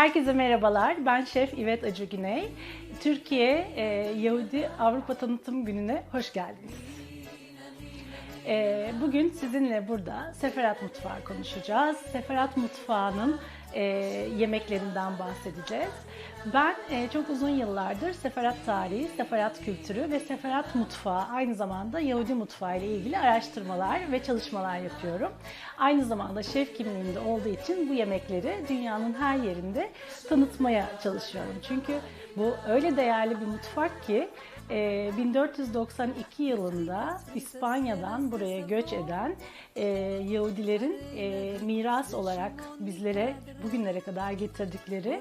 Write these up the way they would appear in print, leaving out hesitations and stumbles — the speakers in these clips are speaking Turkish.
Herkese merhabalar. Ben Şef İvet Acıgüney. Türkiye Yahudi Avrupa Tanıtım Günü'ne hoş geldiniz. Bugün sizinle burada Seferat Mutfağı konuşacağız. Seferat Mutfağı'nın yemeklerinden bahsedeceğiz. Ben çok uzun yıllardır Seferat tarihi, Seferat kültürü ve Seferat mutfağı, aynı zamanda Yahudi mutfağı ile ilgili araştırmalar ve çalışmalar yapıyorum. Aynı zamanda şef kimliğimde olduğu için bu yemekleri dünyanın her yerinde tanıtmaya çalışıyorum. Çünkü bu öyle değerli bir mutfak ki 1492 yılında İspanya'dan buraya göç eden Yahudilerin miras olarak bizlere bugünlere kadar getirdikleri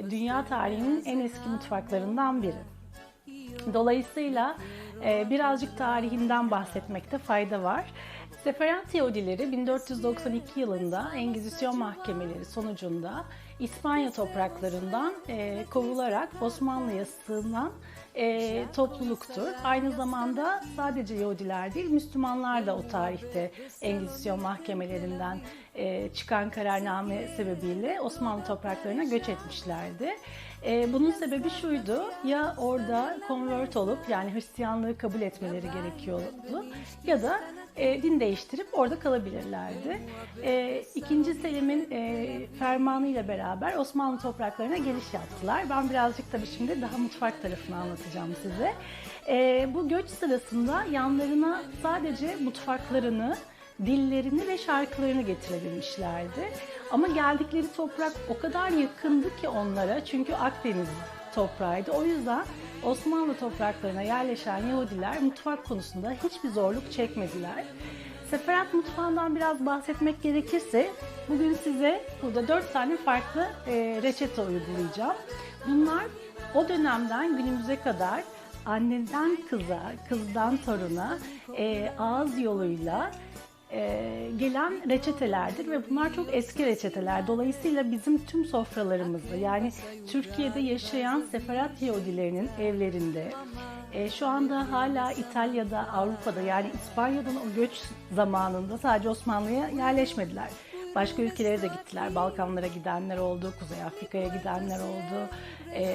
dünya tarihinin en eski mutfaklarından biri. Dolayısıyla birazcık tarihinden bahsetmekte fayda var. Seferat Yahudileri 1492 yılında Engizisyon mahkemeleri sonucunda İspanya topraklarından kovularak Osmanlı'ya sığınan topluluktur. Aynı zamanda sadece Yahudiler değil, Müslümanlar da o tarihte Engizisyon mahkemelerinden çıkan kararname sebebiyle Osmanlı topraklarına göç etmişlerdi. Bunun sebebi şuydu, ya orada convert olup yani Hristiyanlığı kabul etmeleri gerekiyordu ya da din değiştirip orada kalabilirlerdi. İkinci Selim'in fermanıyla beraber Osmanlı topraklarına giriş yaptılar. Ben birazcık tabii şimdi daha mutfak tarafını anlatacağım size. Bu göç sırasında yanlarına sadece mutfaklarını, dillerini ve şarkılarını getirebilmişlerdi. Ama geldikleri toprak o kadar yakındı ki onlara, çünkü Akdeniz toprağıydı. O yüzden Osmanlı topraklarına yerleşen Yahudiler mutfak konusunda hiçbir zorluk çekmediler. Seferat mutfağından biraz bahsetmek gerekirse bugün size burada 4 tane farklı reçete uygulayacağım. Bunlar o dönemden günümüze kadar anneden kıza, kızdan toruna ağız yoluyla gelen reçetelerdir ve bunlar çok eski reçeteler. Dolayısıyla bizim tüm sofralarımızda, yani Türkiye'de yaşayan Seferat Yahudilerinin evlerinde, şu anda hala İtalya'da, Avrupa'da, yani İspanya'dan o göç zamanında sadece Osmanlı'ya yerleşmediler. Başka ülkelere de gittiler. Balkanlara gidenler oldu, Kuzey Afrika'ya gidenler oldu,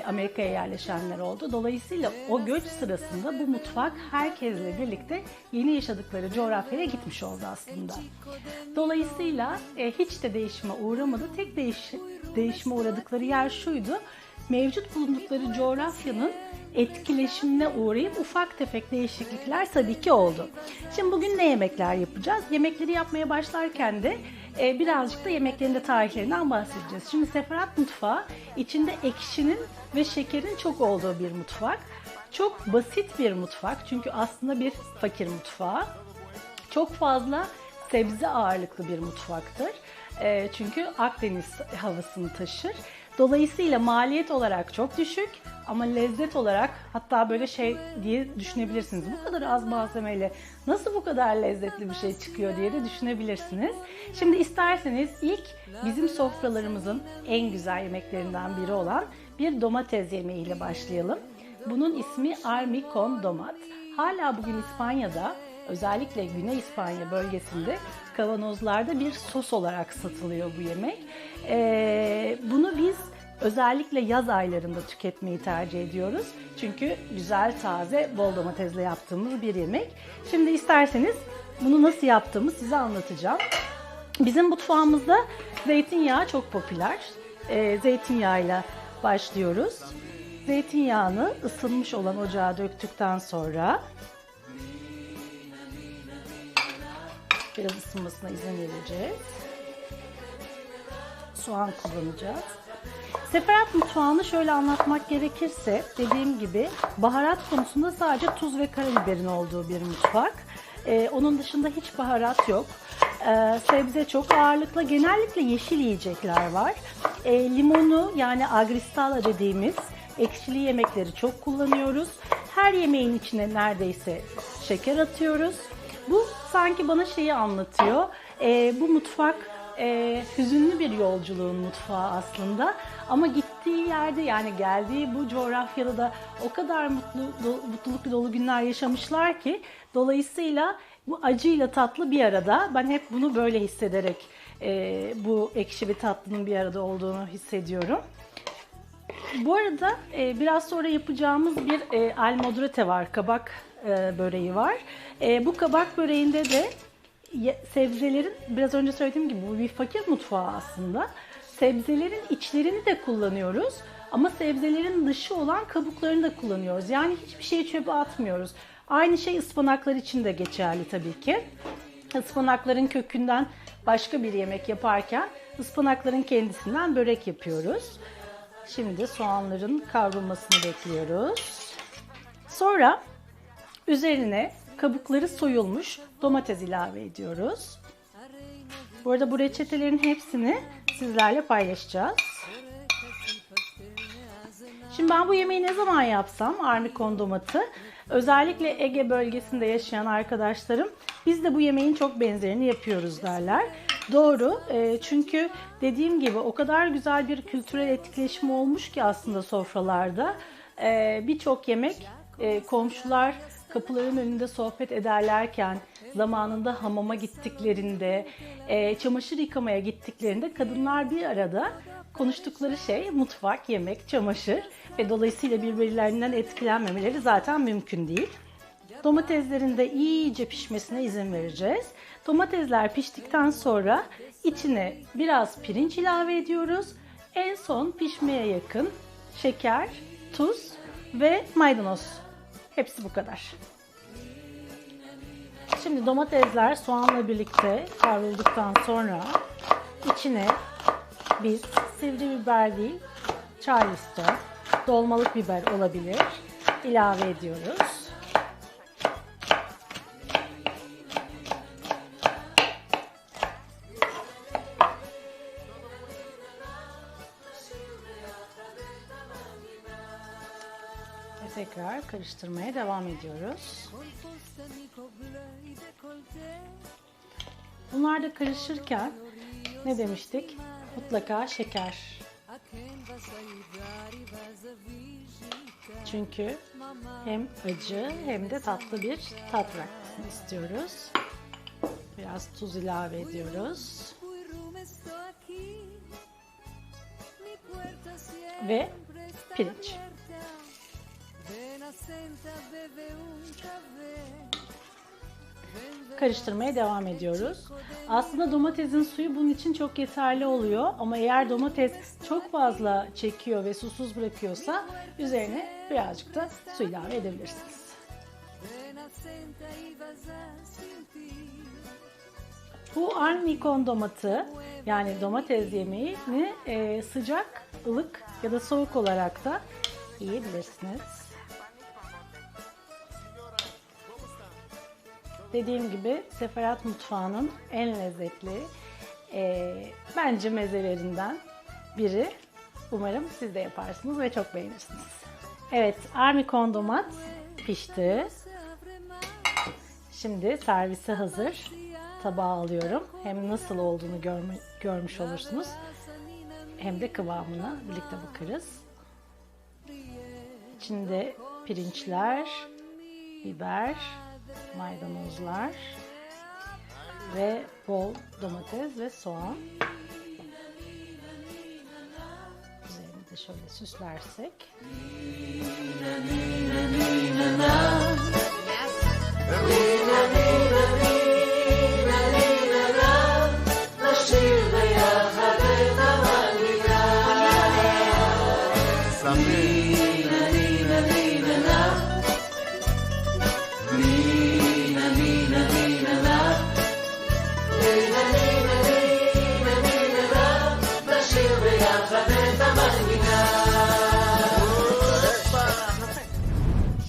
Amerika'ya yerleşenler oldu. Dolayısıyla o göç sırasında bu mutfak herkesle birlikte yeni yaşadıkları coğrafyaya gitmiş oldu aslında. Dolayısıyla hiç de değişime uğramadı. Tek değişime uğradıkları yer şuydu: mevcut bulundukları coğrafyanın etkileşimine uğrayıp ufak tefek değişiklikler tabii ki oldu. Şimdi bugün ne yemekler yapacağız? Yemekleri yapmaya başlarken de birazcık da yemeklerin de tarihlerinden bahsedeceğiz. Şimdi Seferat mutfağı içinde ekşinin ve şekerin çok olduğu bir mutfak. Çok basit bir mutfak, çünkü aslında bir fakir mutfağı. Çok fazla sebze ağırlıklı bir mutfaktır. Çünkü Akdeniz havasını taşır. Dolayısıyla maliyet olarak çok düşük ama lezzet olarak, hatta böyle şey diye düşünebilirsiniz: bu kadar az malzemeyle nasıl bu kadar lezzetli bir şey çıkıyor diye de düşünebilirsiniz. Şimdi isterseniz ilk bizim sofralarımızın en güzel yemeklerinden biri olan bir domates yemeğiyle başlayalım. Bunun ismi armi con domat. Hala bugün İspanya'da, özellikle Güney İspanya bölgesinde kavanozlarda bir sos olarak satılıyor bu yemek. Bunu biz özellikle yaz aylarında tüketmeyi tercih ediyoruz. Çünkü güzel, taze, bol domatesle yaptığımız bir yemek. Şimdi isterseniz bunu nasıl yaptığımı size anlatacağım. Bizim mutfağımızda zeytinyağı çok popüler. Zeytinyağıyla başlıyoruz. Zeytinyağını ısınmış olan ocağa döktükten sonra biraz ısınmasına izin vereceğiz. Soğan kullanacağız. Seferat mutfağını şöyle anlatmak gerekirse, dediğim gibi baharat konusunda sadece tuz ve karabiberin olduğu bir mutfak. Onun dışında hiç baharat yok. Sebze çok ağırlıklı, genellikle yeşil yiyecekler var. Limonu, yani agristala dediğimiz ekşili yemekleri çok kullanıyoruz. Her yemeğin içine neredeyse şeker atıyoruz. Bu sanki bana şeyi anlatıyor. Bu mutfak hüzünlü bir yolculuğun mutfağı aslında. Ama gittiği yerde, yani geldiği bu coğrafyada da o kadar mutluluk dolu günler yaşamışlar ki, dolayısıyla Bu acıyla tatlı bir arada. Ben hep bunu böyle hissederek bu ekşi ve tatlının bir arada olduğunu hissediyorum. Bu arada biraz sonra yapacağımız bir almodrete var, kabak böreği var. Bu kabak böreğinde de sebzelerin, biraz önce söylediğim gibi bu bir fakir mutfağı aslında. Sebzelerin içlerini de kullanıyoruz ama sebzelerin dışı olan kabuklarını da kullanıyoruz. Yani hiçbir şeyi çöpe atmıyoruz. Aynı şey ıspanaklar için de geçerli tabii ki. Ispanakların kökünden başka bir yemek yaparken ıspanakların kendisinden börek yapıyoruz. Şimdi soğanların kavrulmasını bekliyoruz. Sonra üzerine kabukları soyulmuş domates ilave ediyoruz. Bu arada bu reçetelerin hepsini sizlerle paylaşacağız. Şimdi ben bu yemeği ne zaman yapsam, armikondomatı, özellikle Ege bölgesinde yaşayan arkadaşlarım biz de bu yemeğin çok benzerini yapıyoruz derler. Doğru, çünkü dediğim gibi o kadar güzel bir kültürel etkileşim olmuş ki aslında sofralarda. Birçok yemek komşular kapıların önünde sohbet ederlerken, zamanında hamama gittiklerinde, çamaşır yıkamaya gittiklerinde kadınlar bir arada konuştukları şey mutfak, yemek, çamaşır ve dolayısıyla birbirlerinden etkilenmemeleri zaten mümkün değil. Domateslerin de iyice pişmesine izin vereceğiz. Domatesler piştikten sonra içine biraz pirinç ilave ediyoruz. En son pişmeye yakın şeker, tuz ve maydanoz. Hepsi bu kadar. Şimdi domatesler soğanla birlikte kavrulduktan sonra içine biz sivri biber değil, charleston, dolmalık biber olabilir, ilave ediyoruz. Tekrar karıştırmaya devam ediyoruz. Bunlar da karışırken ne demiştik? Mutlaka şeker. Çünkü hem acı hem de tatlı bir tat bırakmasını istiyoruz. Biraz tuz ilave ediyoruz. Ve pirinç. Karıştırmaya devam ediyoruz. Aslında domatesin suyu bunun için çok yeterli oluyor ama eğer domates çok fazla çekiyor ve susuz bırakıyorsa üzerine birazcık da su ilave edebilirsiniz. Bu armikondomatı, yani domates yemeğini sıcak, ılık ya da soğuk olarak da yiyebilirsiniz. Dediğim gibi Seferat Mutfağı'nın en lezzetli bence mezelerinden biri. Umarım siz de yaparsınız ve çok beğenirsiniz. Evet, armikondomat pişti. Şimdi servise hazır. Tabağa alıyorum. Hem nasıl olduğunu görmüş olursunuz. Hem de kıvamına birlikte bakarız. İçinde pirinçler, biber, maydanozlar ve bol domates ve soğan. Üzerini de şöyle süslersek.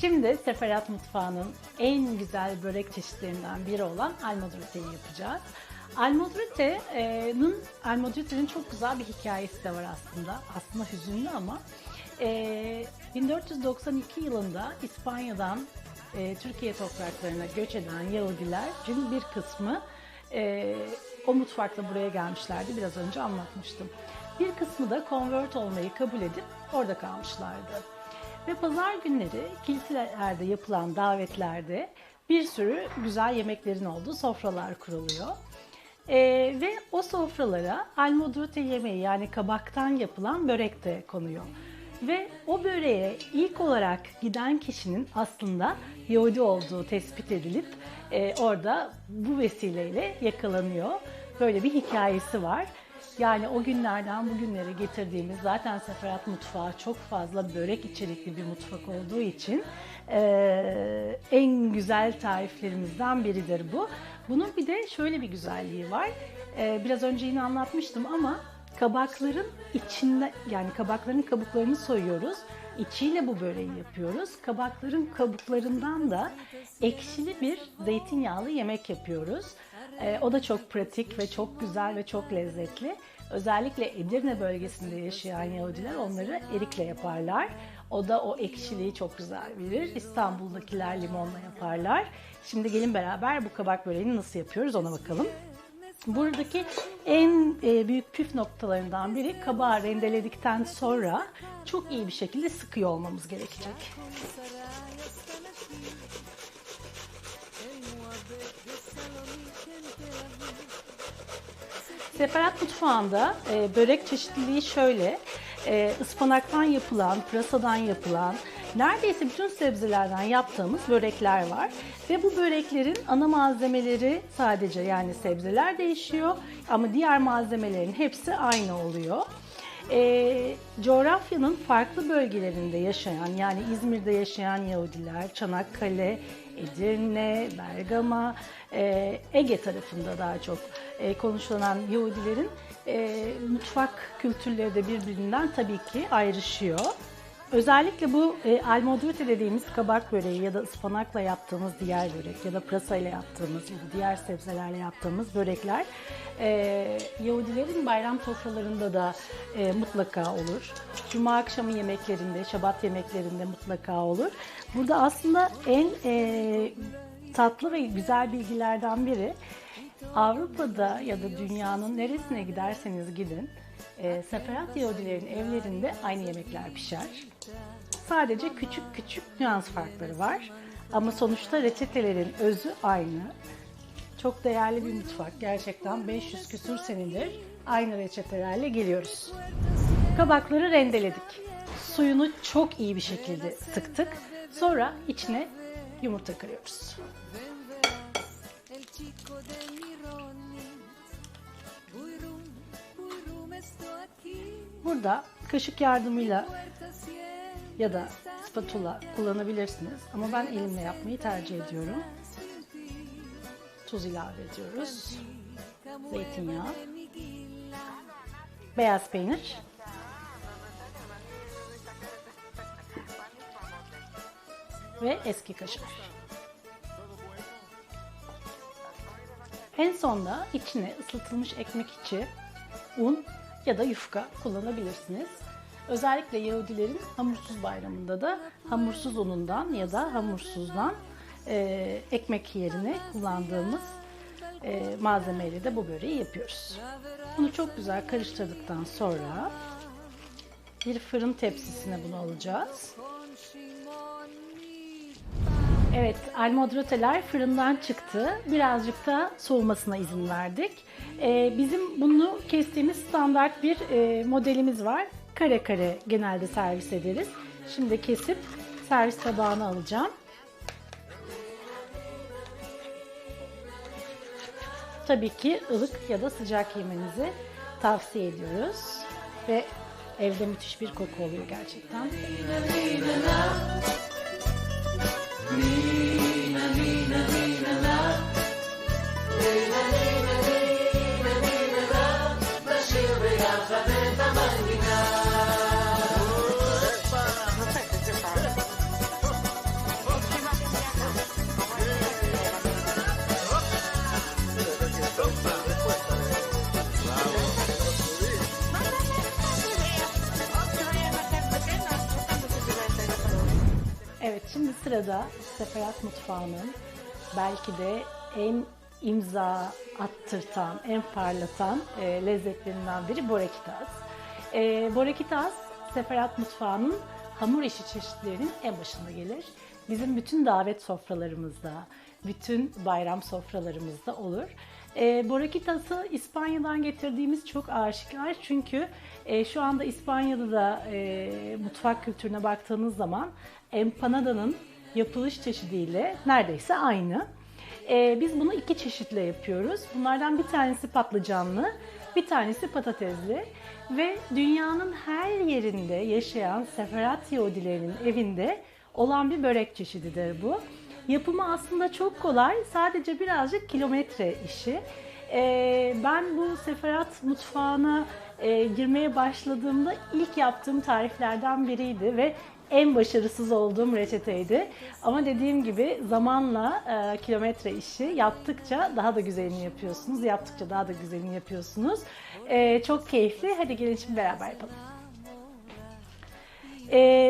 Şimdi Seferat Mutfağı'nın en güzel börek çeşitlerinden biri olan almodrete'yi yapacağız. Almodrete'nin çok güzel bir hikayesi de var aslında. Aslında hüzünlü ama 1492 yılında İspanya'dan Türkiye topraklarına göç eden Yahudilerin bir kısmı o mutfakla buraya gelmişlerdi. Biraz önce anlatmıştım. Bir kısmı da convert olmayı kabul edip orada kalmışlardı. Ve pazar günleri kiliselerde yapılan davetlerde bir sürü güzel yemeklerin olduğu sofralar kuruluyor. Ve o sofralara almodrote yemeği, yani kabaktan yapılan börek de konuyor. Ve o böreğe ilk olarak giden kişinin aslında Yahudi olduğu tespit edilip orada bu vesileyle yakalanıyor. Böyle bir hikayesi var. Yani o günlerden bugünlere getirdiğimiz, zaten Seferat mutfağı çok fazla börek içerikli bir mutfak olduğu için en güzel tariflerimizden biridir bu. Bunun bir de şöyle bir güzelliği var. Biraz önce yine anlatmıştım ama kabakların içinde, yani kabakların kabuklarını soyuyoruz. İçiyle bu böreği yapıyoruz. Kabakların kabuklarından da ekşili bir zeytinyağlı yemek yapıyoruz. O da çok pratik ve çok güzel ve çok lezzetli. Özellikle Edirne bölgesinde yaşayan Yahudiler onları erikle yaparlar. O da o ekşiliği çok güzel verir. İstanbul'dakiler limonla yaparlar. Şimdi gelin beraber bu kabak böreğini nasıl yapıyoruz ona bakalım. Buradaki en büyük püf noktalarından biri, kabağı rendeledikten sonra çok iyi bir şekilde sıkıyor olmamız gerekecek. Seferat mutfağında börek çeşitliliği şöyle: ıspanaktan yapılan, pırasadan yapılan, neredeyse bütün sebzelerden yaptığımız börekler var. Ve bu böreklerin ana malzemeleri sadece, yani sebzeler değişiyor ama diğer malzemelerin hepsi aynı oluyor. Coğrafyanın farklı bölgelerinde yaşayan, yani İzmir'de yaşayan Yahudiler, Çanakkale, Edirne, Bergama, Ege tarafında daha çok konuşulan Yahudilerin mutfak kültürleri de birbirinden tabii ki ayrışıyor. Özellikle bu almodrote dediğimiz kabak böreği ya da ıspanakla yaptığımız diğer börek ya da pırasayla yaptığımız ya da diğer sebzelerle yaptığımız börekler Yahudilerin bayram sofralarında da mutlaka olur. Cuma akşamı yemeklerinde, şabat yemeklerinde mutlaka olur. Burada aslında en tatlı ve güzel bilgilerden biri, Avrupa'da ya da dünyanın neresine giderseniz gidin, Seferat Yahudilerin evlerinde aynı yemekler pişer. Sadece küçük küçük nüans farkları var. Ama sonuçta reçetelerin özü aynı. Çok değerli bir mutfak. Gerçekten 500 küsur senedir aynı reçetelerle geliyoruz. Kabakları rendeledik. Suyunu çok iyi bir şekilde sıktık. Sonra içine yumurta kırıyoruz. Burada kaşık yardımıyla ya da spatula kullanabilirsiniz ama ben elimle yapmayı tercih ediyorum. Tuz ilave ediyoruz. Zeytinyağı, beyaz peynir ve eski kaşar. En sonda içine ısıtılmış ekmek içi, un ya da yufka kullanabilirsiniz. Özellikle Yahudilerin hamursuz bayramında da hamursuz unundan ya da hamursuzdan ekmek yerine kullandığımız malzemeyle de bu böreği yapıyoruz. Bunu çok güzel karıştırdıktan sonra bir fırın tepsisine bunu alacağız. Evet, almodroteler fırından çıktı. Birazcık da soğumasına izin verdik. Bizim bunu kestiğimiz standart bir modelimiz var. Kare kare genelde servis ederiz. Şimdi kesip servis tabağına alacağım. Tabii ki ılık ya da sıcak yemenizi tavsiye ediyoruz. Ve evde müthiş bir koku oluyor gerçekten. Evet, şimdi sırada Seferat mutfağının belki de en imza attırtan, en parlatan lezzetlerinden biri borekitaz. Borekitaz, Seferat mutfağının hamur işi çeşitlerinin en başında gelir. Bizim bütün davet sofralarımızda, bütün bayram sofralarımızda olur. Borakitas'ı İspanya'dan getirdiğimiz çok aşikar çünkü şu anda İspanya'da da mutfak kültürüne baktığınız zaman empanada'nın yapılış çeşidiyle neredeyse aynı. Biz bunu iki çeşitle yapıyoruz. Bunlardan bir tanesi patlıcanlı, bir tanesi patatesli ve dünyanın her yerinde yaşayan Seferat Yahudilerinin evinde olan bir börek çeşididir bu. Yapımı aslında çok kolay, sadece birazcık kilometre işi. Ben bu Seferat mutfağına girmeye başladığımda ilk yaptığım tariflerden biriydi ve en başarısız olduğum reçeteydi. Ama dediğim gibi zamanla kilometre işi yaptıkça daha da güzelini yapıyorsunuz. Yaptıkça daha da güzelini yapıyorsunuz. Çok keyifli. Hadi gelin şimdi beraber yapalım.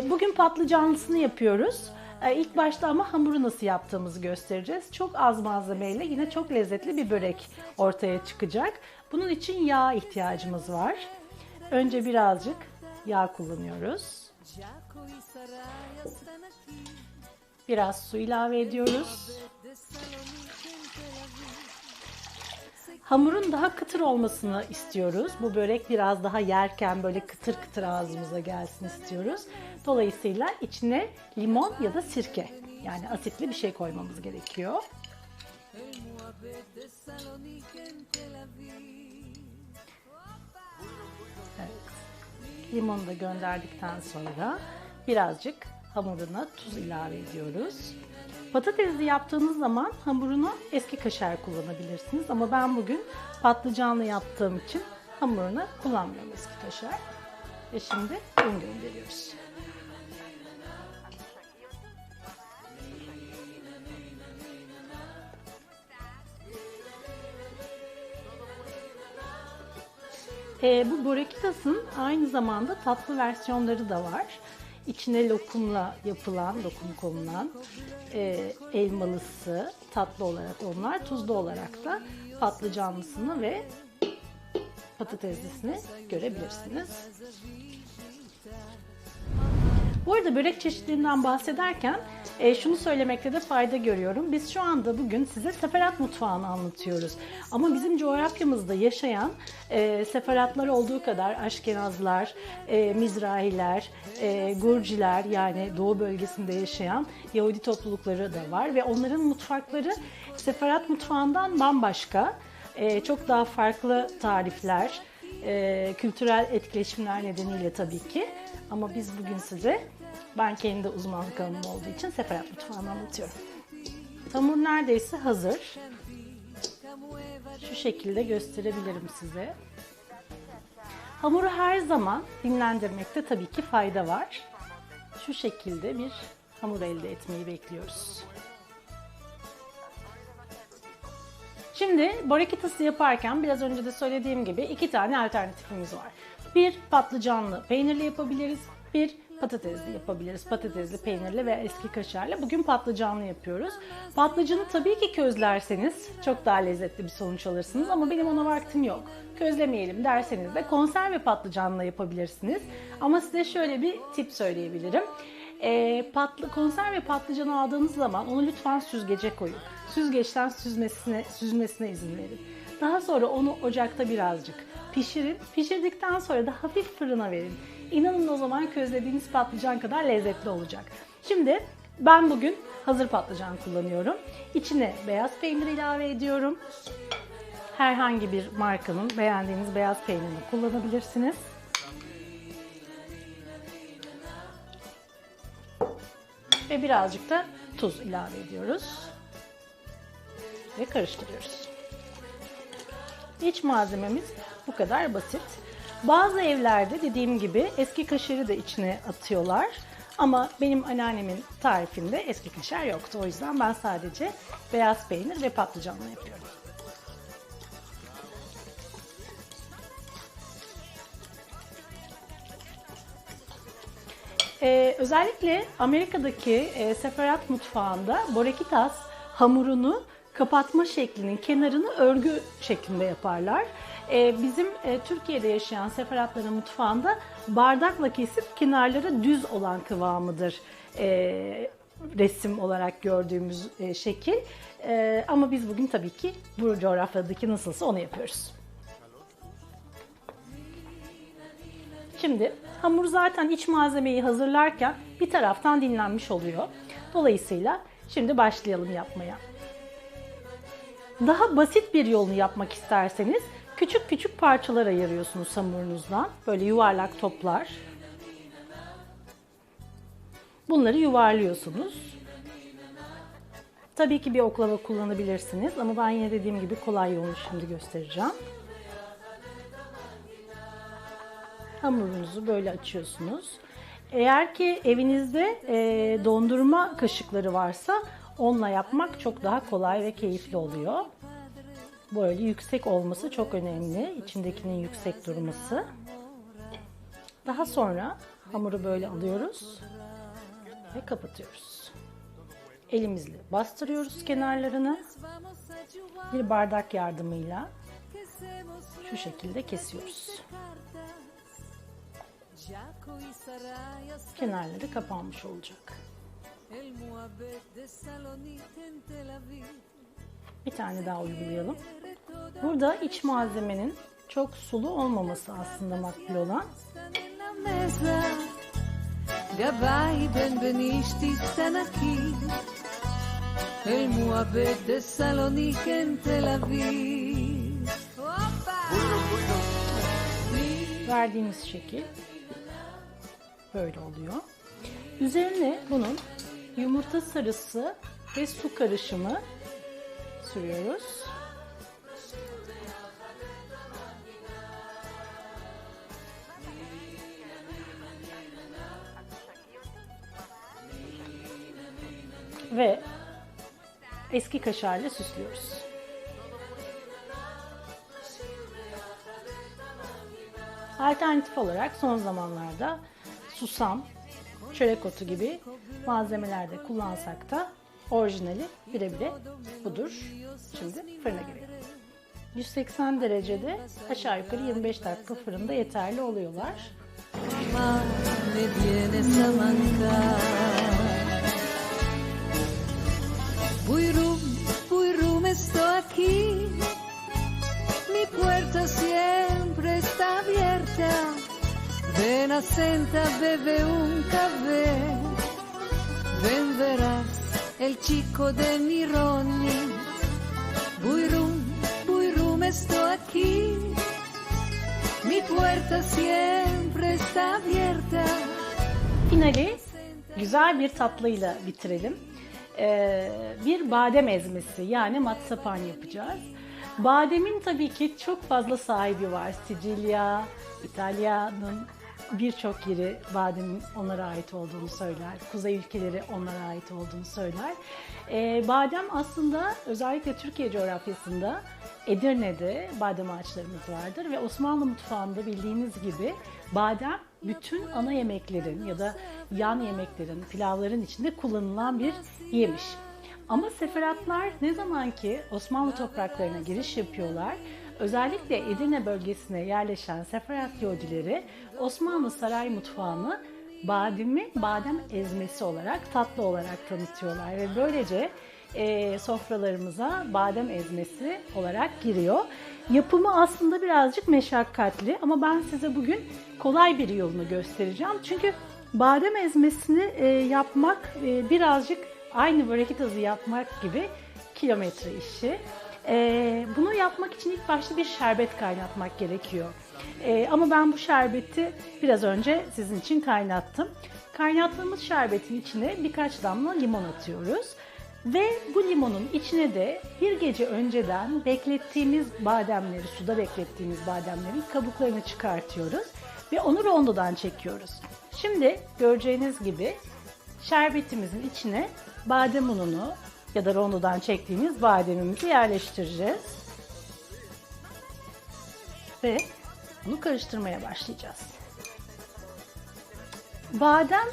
Bugün patlıcanlısını yapıyoruz. İlk başta ama hamuru nasıl yaptığımızı göstereceğiz. Çok az malzemeyle yine çok lezzetli bir börek ortaya çıkacak. Bunun için yağ ihtiyacımız var. Önce birazcık yağ kullanıyoruz. Biraz su ilave ediyoruz. Hamurun daha kıtır olmasını istiyoruz. Bu börek biraz daha yerken böyle kıtır kıtır ağzımıza gelsin istiyoruz. Dolayısıyla içine limon ya da sirke, yani asitli bir şey koymamız gerekiyor. Evet. Limonu da gönderdikten sonra birazcık hamuruna tuz ilave ediyoruz. Patatesli yaptığınız zaman hamuruna eski kaşar kullanabilirsiniz. Ama ben bugün patlıcanlı yaptığım için hamuruna kullanmıyorum eski kaşar. Ve şimdi un gönderiyoruz. Bu borakitas'ın aynı zamanda tatlı versiyonları da var. İçine lokumla yapılan, lokum konulan elmalısı tatlı olarak onlar, tuzlu olarak da patlıcanlısını ve patateslisini görebilirsiniz. Bu arada börek çeşitlerinden bahsederken şunu söylemekte de fayda görüyorum. Biz şu anda bugün size Seferat mutfağını anlatıyoruz. Ama bizim coğrafyamızda yaşayan Seferatlar olduğu kadar Aşkenazlar, Mizrahiler, Gurciler, yani Doğu bölgesinde yaşayan Yahudi toplulukları da var. Ve onların mutfakları Seferat mutfağından bambaşka. Çok daha farklı tarifler, kültürel etkileşimler nedeniyle tabii ki. Ama biz bugün size, ben kendi uzmanlık alanım olduğu için Seferat mutfağını anlatıyorum. Hamur neredeyse hazır. Şu şekilde gösterebilirim size. Hamuru her zaman dinlendirmekte tabii ki fayda var. Şu şekilde bir hamur elde etmeyi bekliyoruz. Şimdi borakitas'ı yaparken biraz önce de söylediğim gibi iki tane alternatifimiz var. Bir patlıcanlı peynirli yapabiliriz, bir patatesli yapabiliriz. Patatesli, peynirli ve eski kaşarlı. Bugün patlıcanlı yapıyoruz. Patlıcanı tabii ki közlerseniz çok daha lezzetli bir sonuç alırsınız ama benim ona vaktim yok. Közlemeyelim derseniz de konserve patlıcanla yapabilirsiniz. Ama size şöyle bir tip söyleyebilirim. Konserve patlıcanı aldığınız zaman onu lütfen süzgece koyun. Süzgeçten süzmesine izin verin. Daha sonra onu ocakta birazcık pişirin. Pişirdikten sonra da hafif fırına verin. İnanın o zaman közlediğiniz patlıcan kadar lezzetli olacak. Şimdi ben bugün hazır patlıcan kullanıyorum. İçine beyaz peynir ilave ediyorum. Herhangi bir markanın beğendiğiniz beyaz peynirini kullanabilirsiniz. Ve birazcık da tuz ilave ediyoruz. Ve karıştırıyoruz. İç malzememiz bu kadar basit. Bazı evlerde dediğim gibi eski kaşarı da içine atıyorlar. Ama benim anneannemin tarifinde eski kaşar yoktu. O yüzden ben sadece beyaz peynir ve patlıcanla yapıyorum. Özellikle Amerika'daki Seferat mutfağında borakitas hamurunu kapatma şeklinin kenarını örgü şeklinde yaparlar. Bizim Türkiye'de yaşayan Seferatların mutfağında bardakla kesip kenarları düz olan kıvamıdır resim olarak gördüğümüz şekil. Ama biz bugün tabii ki bu coğrafyadaki nasılsa onu yapıyoruz. Şimdi hamur zaten iç malzemeyi hazırlarken bir taraftan dinlenmiş oluyor. Dolayısıyla şimdi başlayalım yapmaya. Daha basit bir yolunu yapmak isterseniz küçük küçük parçalar ayırıyorsunuz hamurunuzdan. Böyle yuvarlak toplar. Bunları yuvarlıyorsunuz. Tabii ki bir oklava kullanabilirsiniz ama ben yine dediğim gibi kolay yolunu şimdi göstereceğim. Hamurunuzu böyle açıyorsunuz. Eğer ki evinizde dondurma kaşıkları varsa onunla yapmak çok daha kolay ve keyifli oluyor. Böyle yüksek olması çok önemli. İçindekinin yüksek durması. Daha sonra hamuru böyle alıyoruz ve kapatıyoruz. Elimizle bastırıyoruz kenarlarını. Bir bardak yardımıyla şu şekilde kesiyoruz. Kenarları kapanmış olacak. Bir tane daha uygulayalım. Burada iç malzemenin çok sulu olmaması aslında makbul olan. Verdiğimiz şekil böyle oluyor. Üzerine bunun yumurta sarısı ve su karışımı sürüyoruz. Ve eski kaşarla süslüyoruz. Alternatif olarak son zamanlarda susam, çörek otu gibi malzemelerde kullansak da orijinali bire budur. Şimdi fırına giriyor. 180 derecede aşağı yukarı 25 dakika fırında yeterli oluyorlar. Buyurun, buyurun, estoy aquí. Mi puerta siempre está abierta. Ven a senta, bebe un café. Ven verás el chico de mi Ronnie. Buyurun, buyurun, estoy aquí. Mi puerta siempre está abierta. Finali güzel bir tatlıyla bitirelim. Bir badem ezmesi yani matsapan yapacağız. Bademin tabii ki çok fazla sahibi var. Sicilya, İtalya'nın birçok yeri bademin onlara ait olduğunu söyler. Kuzey ülkeleri onlara ait olduğunu söyler. Badem aslında özellikle Türkiye coğrafyasında Edirne'de badem ağaçlarımız vardır ve Osmanlı mutfağında bildiğiniz gibi badem bütün ana yemeklerin ya da yan yemeklerin, pilavların içinde kullanılan bir yemiş. Ama seferatlar ne zaman ki Osmanlı topraklarına giriş yapıyorlar, özellikle Edirne bölgesine yerleşen seferat Yahudileri Osmanlı saray mutfağını badem ezmesi olarak, tatlı olarak tanıtıyorlar ve böylece sofralarımıza badem ezmesi olarak giriyor. Yapımı aslında birazcık meşakkatli ama ben size bugün kolay bir yolunu göstereceğim. Çünkü badem ezmesini yapmak birazcık aynı börek tazı yapmak gibi kilometre işi. Bunu yapmak için ilk başta bir şerbet kaynatmak gerekiyor. Ama ben bu şerbeti biraz önce sizin için kaynattım. Kaynattığımız şerbetin içine birkaç damla limon atıyoruz. Ve bu limonun içine de bir gece önceden beklettiğimiz bademleri, suda beklettiğimiz bademlerin kabuklarını çıkartıyoruz. Ve onu rondodan çekiyoruz. Şimdi göreceğiniz gibi şerbetimizin içine badem ununu ya da rondodan çektiğimiz bademimizi yerleştireceğiz. Ve bunu karıştırmaya başlayacağız. Badem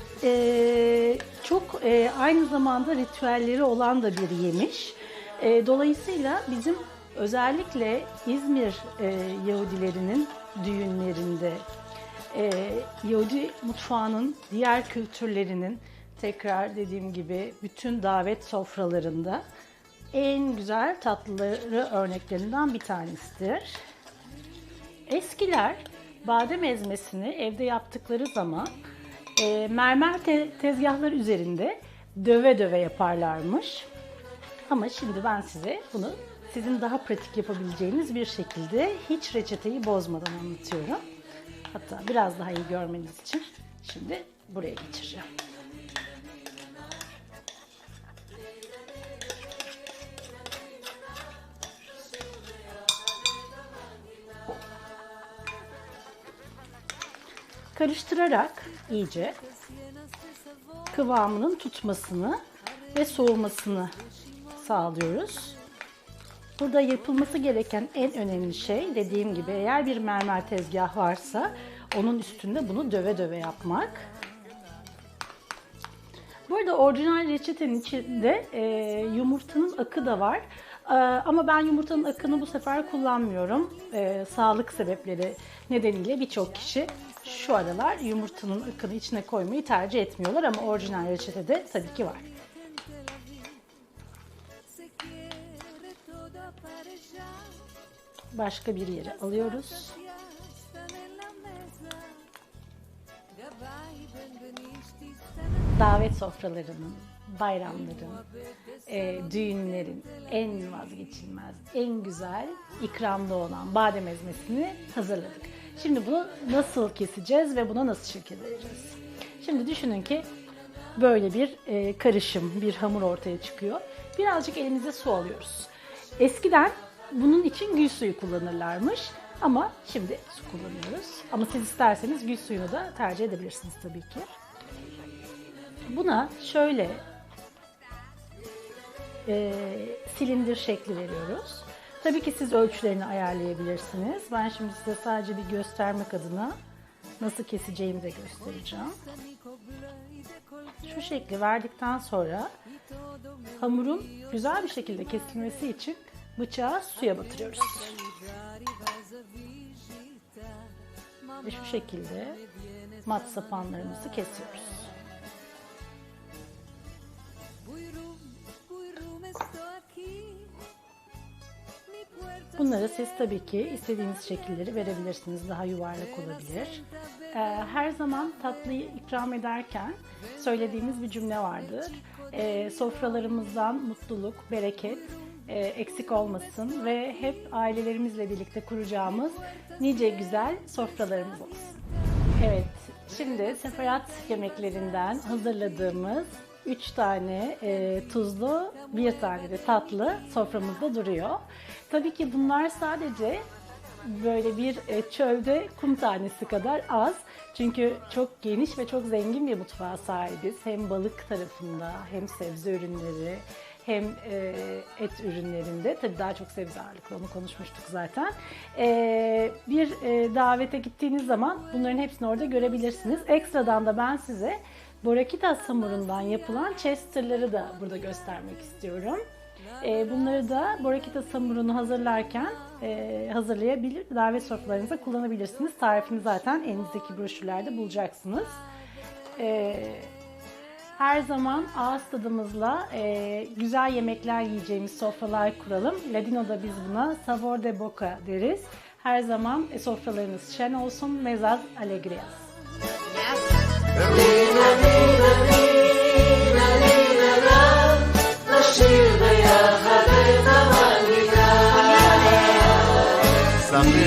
çok aynı zamanda ritüelleri olan da bir yemiş. Dolayısıyla bizim özellikle İzmir Yahudilerinin düğünlerinde, Yahudi mutfağının diğer kültürlerinin tekrar dediğim gibi bütün davet sofralarında en güzel tatlıları örneklerinden bir tanesidir. Eskiler badem ezmesini evde yaptıkları zaman mermer tezgahlar üzerinde döve döve yaparlarmış. Ama şimdi ben size bunu sizin daha pratik yapabileceğiniz bir şekilde hiç reçeteyi bozmadan anlatıyorum. Hatta biraz daha iyi görmeniz için şimdi buraya geçireceğim. Karıştırarak iyice kıvamının tutmasını ve soğumasını sağlıyoruz. Burada yapılması gereken en önemli şey, dediğim gibi, eğer bir mermer tezgah varsa onun üstünde bunu döve döve yapmak. Burada orijinal reçetenin içinde yumurtanın akı da var. Ama ben yumurtanın akını bu sefer kullanmıyorum. Sağlık sebepleri nedeniyle birçok kişi şu aralar yumurtanın akını içine koymayı tercih etmiyorlar ama orijinal reçetede tabii ki var. Başka bir yere alıyoruz. Davet sofralarının, bayramların, düğünlerin en vazgeçilmez, en güzel ikramda olan badem ezmesini hazırladık. Şimdi bunu nasıl keseceğiz ve buna nasıl şekil vereceğiz? Şimdi düşünün ki böyle bir karışım, bir hamur ortaya çıkıyor. Birazcık elimize su alıyoruz. Eskiden bunun için gül suyu kullanırlarmış ama şimdi su kullanıyoruz. Ama siz isterseniz gül suyunu da tercih edebilirsiniz tabii ki. Buna şöyle silindir şekli veriyoruz. Tabii ki siz ölçülerini ayarlayabilirsiniz. Ben şimdi size sadece bir göstermek adına nasıl keseceğimi de göstereceğim. Şu şekli verdikten sonra hamurun güzel bir şekilde kesilmesi için bıçağı suya batırıyoruz. Ve şu şekilde mat sapanlarımızı kesiyoruz. Bunları siz tabii ki istediğiniz şekilleri verebilirsiniz. Daha yuvarlak olabilir. Her zaman tatlıyı ikram ederken söylediğimiz bir cümle vardır. Sofralarımızdan mutluluk, bereket eksik olmasın ve hep ailelerimizle birlikte kuracağımız nice güzel sofralarımız olsun. Evet, şimdi sefaret yemeklerinden hazırladığımız 3 tane tuzlu, 1 tane de tatlı soframızda duruyor. Tabii ki bunlar sadece böyle bir çölde kum tanesi kadar az. Çünkü çok geniş ve çok zengin bir mutfağa sahibiz. Hem balık tarafında hem sebze ürünleri hem et ürünlerinde. Tabii daha çok sebze ağırlıklı, onu konuşmuştuk zaten. Bir davete gittiğiniz zaman bunların hepsini orada görebilirsiniz. Ekstradan da ben size Borakitas hamurundan yapılan chester'ları da burada göstermek istiyorum. Bunları da Borakitas hamurunu hazırlarken hazırlayabilir, davet sofralarınıza kullanabilirsiniz. Tarifini zaten elinizdeki broşürlerde bulacaksınız. Her zaman ağız tadımızla güzel yemekler yiyeceğimiz sofralar kuralım. Ladino'da biz buna sabor de boca deriz. Her zaman sofralarınız şen olsun. Mezaz alegrias. Some